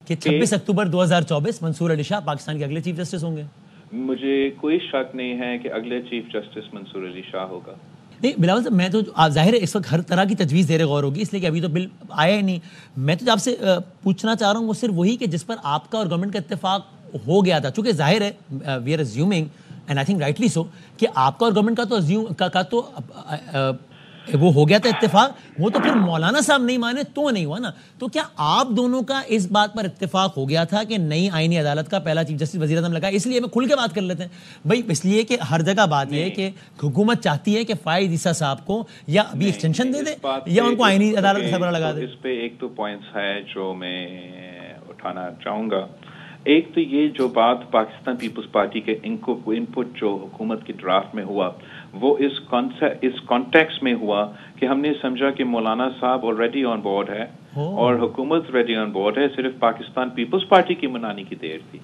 کہ 26 اکتوبر 2024 منصور علی شاہ پاکستان کے اگلے چیف جسٹس ہوں گے؟ مجھے کوئی شک نہیں ہے کہ اگلے چیف جسٹس منصور علی شاہ ہوگا. نہیں بلاول صاحب، میں تو ظاہر ہے اس وقت ہر طرح کی تجویز زیر غور ہوگی، اس لیے کہ ابھی تو بل آیا ہی نہیں. میں تو آپ سے پوچھنا چاہ رہا ہوں وہ صرف وہی کہ جس پر آپ کا اور گورنمنٹ کا اتفاق ہو گیا تھا، چونکہ ظاہر ہے we are assuming and I think rightly so کہ آپ کا اور گورنمنٹ کا تو وہ ہو گیا تھا اتفاق، وہ تو پھر مولانا صاحب نہیں مانے تو نہیں ہوا نا. تو کیا آپ دونوں کا اس بات پر اتفاق ہو گیا تھا کہ نئی آئینی عدالت کا پہلا چیف جسٹس وزیر اعظم لگا؟ اس لیے میں کھل کے بات کر لیتے ہیں بھائی، اس لیے کہ ہر جگہ بات یہ ہے کہ حکومت چاہتی ہے کہ فائز عیسیٰ صاحب کو یا ابھی ایکسٹینشن دے دے یا ان کو آئینی عدالت کا سربراہ لگا دے. اس پہ ایک تو پوائنٹس ہے جو میں اٹھانا چاہوں گا. ایک تو یہ جو بات پاکستان پیپلز پارٹی کے انپٹ جو حکومت کی ڈرافٹ میں ہوا، وہ اس کانٹیکس میں ہوا کہ ہم نے سمجھا کہ مولانا صاحب آلریڈی آن بورڈ ہے اور حکومت ریڈی آن بورڈ ہے، صرف پاکستان پیپلز پارٹی کی منانے کی دیر تھی.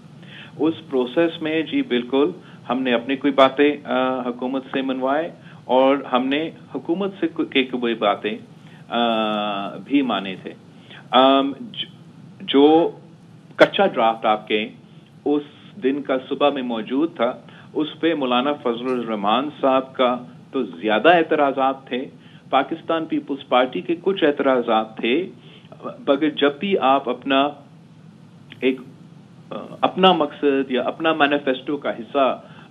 اس پروسیس میں جی بالکل ہم نے اپنی کوئی باتیں حکومت سے منوائے اور ہم نے حکومت سے کوئی باتیں بھی مانے تھے. جو کچا ڈرافٹ آپ کے اس دن کا صبح میں موجود تھا، اس پہ مولانا فضل الرحمان صاحب کا تو زیادہ اعتراضات تھے، پاکستان پیپلز پارٹی کے کچھ اعتراضات تھے، مگر جب بھی آپ اپنا مقصد یا اپنا مینیفیسٹو کا حصہ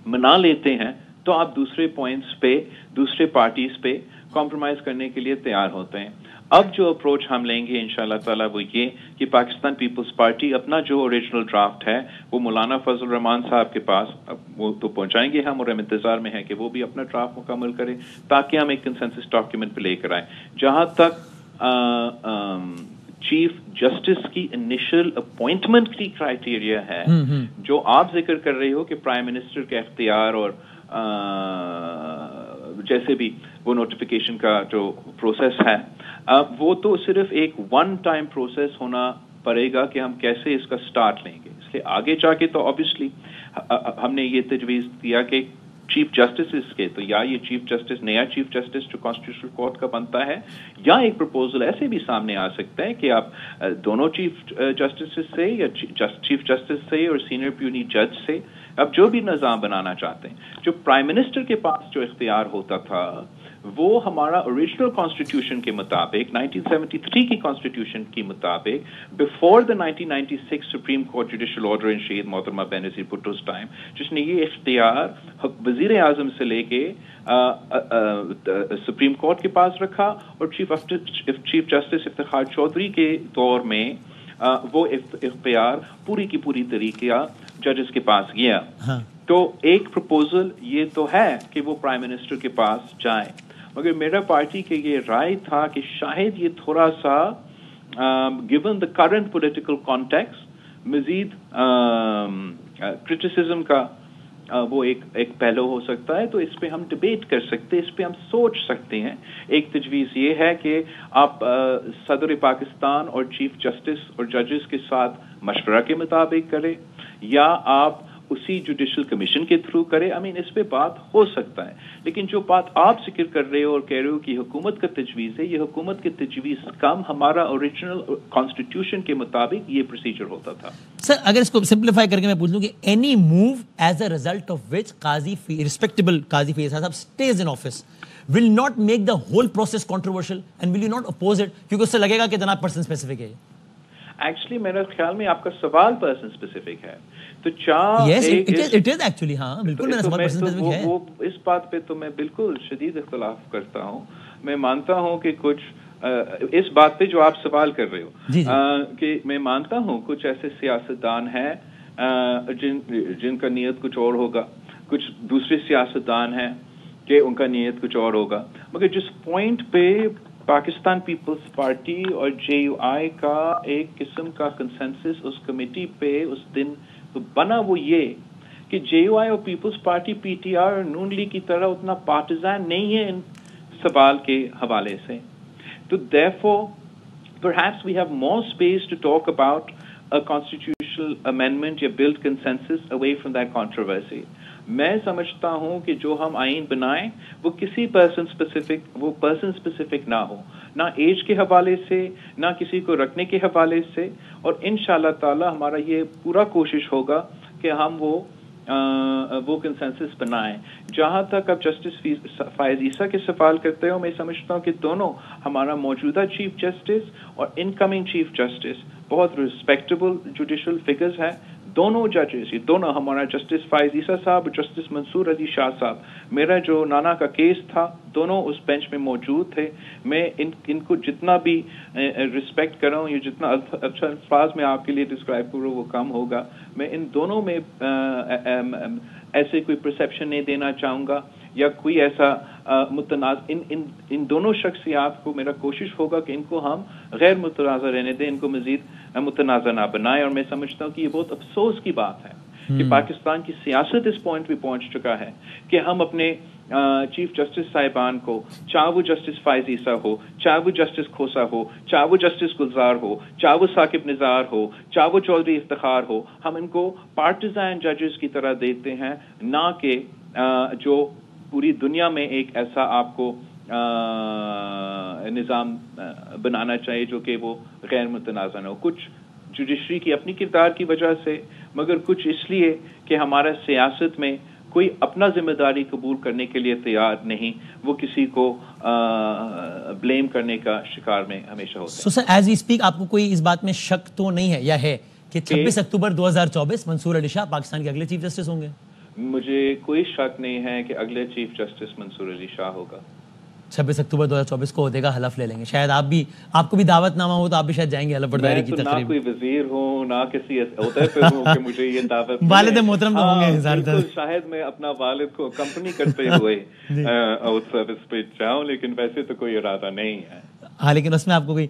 منا لیتے ہیں تو آپ دوسرے پوائنٹس پہ، دوسرے پارٹیز پہ کمپرومائز کرنے کے لیے تیار ہوتے ہیں. اب جو اپروچ ہم لیں گے انشاءاللہ تعالیٰ وہ یہ کہ پاکستان پیپلز پارٹی اپنا جو اوریجنل ڈرافٹ ہے وہ مولانا فضل الرحمان صاحب کے پاس وہ تو پہنچائیں گے ہم، اور ہم انتظار میں ہیں کہ وہ بھی اپنا ڈرافٹ مکمل کرے تاکہ ہم ایک کنسنسس ڈاکیومنٹ پہ لے کر آئیں. جہاں تک چیف جسٹس کی انیشل اپوائنٹمنٹ کی کرائیٹیریا ہے جو آپ ذکر کر رہے ہو کہ پرائم منسٹر کے اختیار اور جیسے بھی وہ نوٹیفیکیشن کا جو پروسیس ہے وہ تو صرف ایک ون ٹائم پروسیس ہونا پڑے گا کہ ہم کیسے اس کا سٹارٹ لیں گے. اس لیے آگے جا کے تو آبویسلی ہم نے یہ تجویز دیا کہ چیف جسٹس کے تو یا یہ چیف جسٹس نیا چیف جسٹس جو کانسٹیٹیوشنل کورٹ کا بنتا ہے، یا ایک پرپوزل ایسے بھی سامنے آ سکتا ہے کہ آپ دونوں چیف جسٹس سے یا چیف جسٹس سے اور سینئر پیونی جج سے اب جو بھی نظام بنانا چاہتے ہیں. جو پرائم منسٹر کے پاس جو اختیار ہوتا تھا وہ ہمارا اوریجنل کانسٹیٹیوشن کے مطابق 1973 کی کانسٹیٹیوشن کے مطابق before the 1996 supreme court judicial order in شہید محترمہ بینظیر بھٹو's ٹائم، جس نے یہ اختیار وزیر اعظم سے لے کے سپریم کورٹ کے پاس رکھا، اور چیف جسٹس افتخار چودھری کے دور میں وہ اختیار پوری کی پوری طریقہ ججز کے پاس گیا. تو ایک پرپوزل یہ تو ہے کہ وہ پرائم منسٹر کے پاس جائیں، مگر میرا پارٹی کے یہ رائے تھا کہ شاید یہ تھوڑا سا given the current political context مزید کرٹیسزم کا وہ ایک پہلو ہو سکتا ہے. تو اس پہ ہم ڈبیٹ کر سکتے، اس پہ ہم سوچ سکتے ہیں. ایک تجویز یہ ہے کہ آپ صدر پاکستان اور چیف جسٹس اور ججز کے ساتھ مشورہ کے مطابق کریں، یا آپ اسی جوڈیشل کمیشن کے تھرو کرے. اس پہ بات ہو سکتا ہے، لیکن جو بات آپ ذکر کر رہے ہو اور کہہ رہے ہو کہ حکومت کا تجویز ہے، یہ حکومت کی تجویز کم ہمارا اوریجنل کانسٹیٹیوشن کے مطابق یہ پروسیجر ہوتا تھا. سر اگر اس کو سمپلیفائی کر کے میں پوچھ لوں کہ any move as a result of which Qazi respectable قاضی فیض صاحب stays in office will not make the whole process controversial and will you not oppose it کیونکہ اس سے لگے گا کہ جناب پرسن اسپیسیفک ہے؟ ایکچولی میرے خیال میں آپ کا سوال پرسن اسپیسیفک ہے تو وہ اس بات پہ تو میں بالکل شدید اختلاف کرتا ہوں. میں مانتا ہوں کہ کچھ اس بات پہ جو آپ سوال کر رہے ہو کہ میں مانتا ہوں کچھ ایسے سیاستدان ہیں جن کا نیت کچھ اور ہوگا، کچھ دوسرے سیاستدان ہیں کہ ان کا نیت کچھ اور ہوگا، مگر جس پوائنٹ پہ پاکستان پیپلز پارٹی اور جے یو آئی کا ایک قسم کا کنسنسس اس کمیٹی پہ اس دن تو بنا، وہ یہ کہ جے یو آئی اور Peoples Party P T I اور نون لیگ کی طرح اتنا پارٹیزان نہیں ہے ان سوال کے حوالے سے. تو therefore perhaps we have more space to talk about a constitutional amendment یا build consensus away from that controversy. میں سمجھتا ہوں کہ جو ہم آئین بنائیں وہ کسی پرسن اسپیسیفک نہ ہو. نہ ایج کے حوالے سے نہ کسی کو رکھنے کے حوالے سے. اور انشاءاللہ تعالی ہمارا یہ پورا کوشش ہوگا کہ ہم وہ کنسنسس بنائیں. جہاں تک اب جسٹس فائز عیسیٰ کے سوال کرتے ہو، میں سمجھتا ہوں کہ دونوں، ہمارا موجودہ چیف جسٹس اور انکمنگ چیف جسٹس بہت ریسپیکٹیبل جوڈیشل فگرز ہیں. دونوں ججز، یہ دونوں، ہمارا جسٹس فائز عیسیٰ صاحب اور جسٹس منصور علی شاہ صاحب، میرا جو نانا کا کیس تھا دونوں اس بینچ میں موجود تھے. میں ان کو جتنا بھی رسپیکٹ کر رہا ہوں، یہ جتنا اچھا الفاظ میں آپ کے لیے ڈسکرائب کروں وہ کم ہوگا. میں ان دونوں میں ایسے کوئی پرسیپشن نہیں دینا چاہوں گا یا کوئی ایسا متنازع. ان دونوں شخصیات کو میرا کوشش ہوگا کہ ان کو ہم غیر متنازع رہنے دیں، ان کو مزید متنازع نہ بنائیں. اور میں سمجھتا ہوں کہ یہ بہت افسوس کی بات ہے کہ پاکستان کی سیاست اس پوائنٹ پہ پہنچ چکا ہے کہ ہم اپنے چیف جسٹس صاحبان کو، چاہے وہ جسٹس فائز عیسیٰ ہو، چاہے وہ جسٹس کھوسا ہو، چاہے وہ جسٹس گلزار ہو، چاہے وہ ثاقب نثار ہو، چاہے وہ چودھری افتخار ہو، ہم ان کو پارٹیزان ججز کی طرح دیکھتے ہیں، نہ کہ جو پوری دنیا میں ایک ایسا آپ کو نظام بنانا چاہیے جو کہ وہ غیر متنازع ہو. کچھ جوڈیشری کی اپنی کردار کی وجہ سے، مگر کچھ اس لیے کہ ہمارا سیاست میں کوئی اپنا ذمہ داری قبول کرنے کے لیے تیار نہیں، وہ کسی کو بلیم کرنے کا شکار میں ہمیشہ ہوتا ہے. سو سر، ایز وی اسپیک آپ کو کوئی اس بات میں شک تو نہیں ہے یا ہے کہ 26 اکتوبر 2024 منصور علی شاہ پاکستان کے اگلے چیف جسٹس ہوں گے؟ مجھے کوئی شک نہیں ہے کہ اگلے چیف جسٹس منصور علی شاہ ہوگا. 26 اکتوبر 2024 کو عہدے کا حلف لے لیں گے. شاید آپ کو بھی دعوت نامہ ہو تو آپ بھی شاید جائیں گے حلف برداری کی تقریب. نہ کوئی وزیر ہوں نہ کسی عہدے پہ ہوں کہ مجھے یہ دعوت. والد محترم تو ہوں گے. شاید میں اپنا والد کو کمپنی کرتے ہوئے آؤٹ سروس پہ جاؤں، لیکن ویسے تو کوئی ارادہ نہیں ہے. ہاں، لیکن اس میں آپ کو کوئی